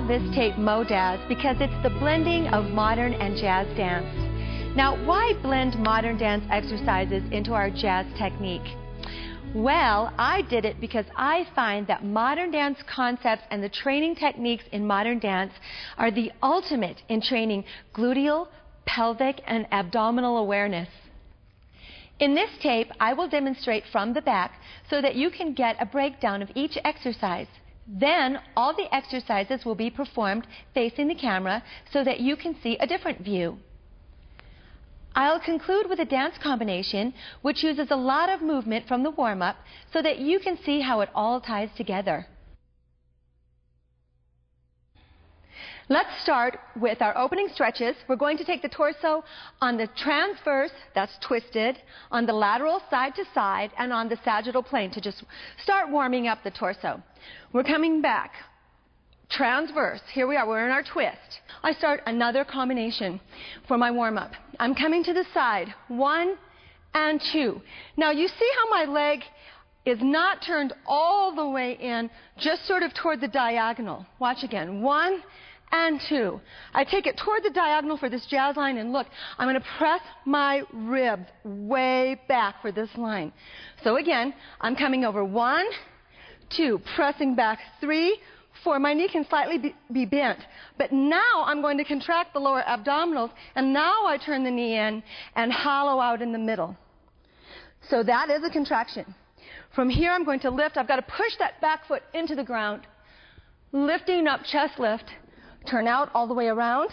call this tape Modazz because it's the blending of modern and jazz dance. Now, why blend modern dance exercises into our jazz technique? Well, I did it because I find that modern dance concepts and the training techniques in modern dance are the ultimate in training gluteal, pelvic, and abdominal awareness. In this tape, I will demonstrate from the back so that you can get a breakdown of each exercise. Then, all the exercises will be performed facing the camera so that you can see a different view. I'll conclude with a dance combination which uses a lot of movement from the warm-up so that you can see how it all ties together. Let's start with our opening stretches. We're going to take the torso on the transverse, that's twisted, on the lateral side to side, and on the sagittal plane to just start warming up the torso. We're coming back. Transverse. Here we are. We're in our twist. I start another combination for my warm-up. I'm coming to the side. 1 and 2. Now you see how my leg is not turned all the way in, just sort of toward the diagonal. Watch again. 1 and 2. I take it toward the diagonal for this jazz line, and look, I'm going to press my ribs way back for this line. So again, I'm coming over 1, 2, pressing back 3, 4. My knee can slightly be bent, but now I'm going to contract the lower abdominals, and now I turn the knee in and hollow out in the middle. So that is a contraction. From here, I'm going to lift. I've got to push that back foot into the ground, lifting up, chest lift, turn out all the way around,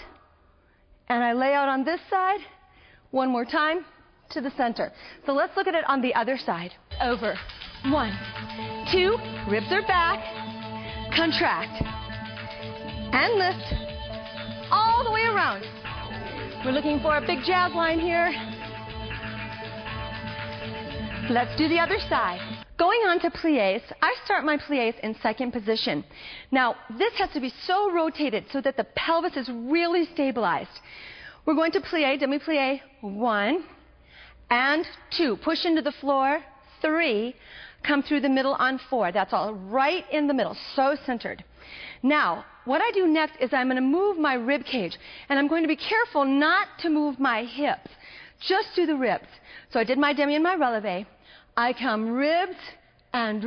and I lay out on this side. One more time to the center. So let's look at it on the other side. Over. 1, 2, ribs are back. Contract and lift all the way around. We're looking for a big jazz line here. Let's do the other side. Going on to Pleeease, I start my Pleeease in second position. Now, this has to be so rotated so that the pelvis is really stabilized. We're going to plie, demi-plie, 1 and 2. Push into the floor, 3. Come through the middle on 4. That's all right in the middle, so centered. Now, what I do next is I'm going to move my rib cage, and I'm going to be careful not to move my hips, just through the ribs. So I did my demi and my releve. I come ribs and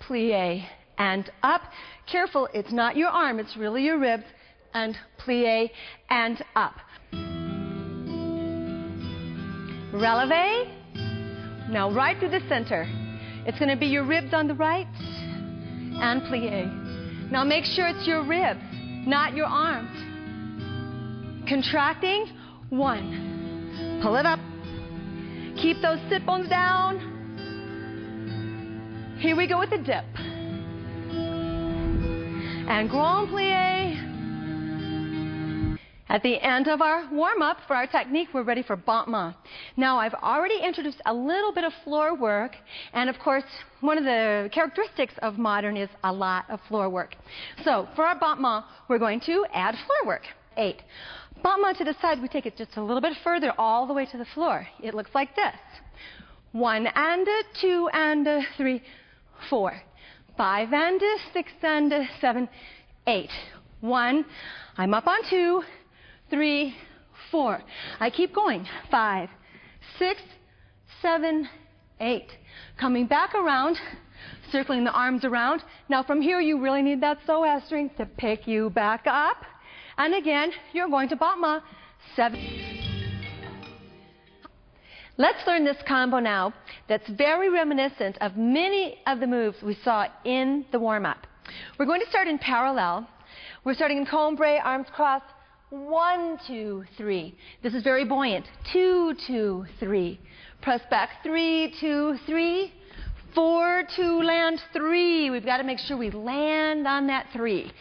plie and up. Careful, it's not your arm, it's really your ribs, and plie and up. Releve. Now right through the center. It's going to be your ribs on the right and plie. Now make sure it's your ribs, not your arms. Contracting. 1. Pull it up. Keep those sit bones down. Here we go with the dip. And grand plie. At the end of our warm-up for our technique, we're ready for battement. Now, I've already introduced a little bit of floor work, and of course, one of the characteristics of modern is a lot of floor work. So, for our battement, we're going to add floor work. 8. Battement to the side, we take it just a little bit further, all the way to the floor. It looks like this. 1 and 2 and 3, 4, 5 and 6 and 7, 8. 1, I'm up on 2, 3, 4. I keep going. 5, 6, 7, 8. Coming back around, circling the arms around. Now from here, you really need that psoas strength to pick you back up. And again, you're going to battement. 7. Let's learn this combo now that's very reminiscent of many of the moves we saw in the warm-up. We're going to start in parallel. We're starting in cobra, arms crossed. 1, 2, 3. This is very buoyant. 2, 2, 3. Press back. 3, 2, 3. 4, 2, land 3. We've got to make sure we land on that 3.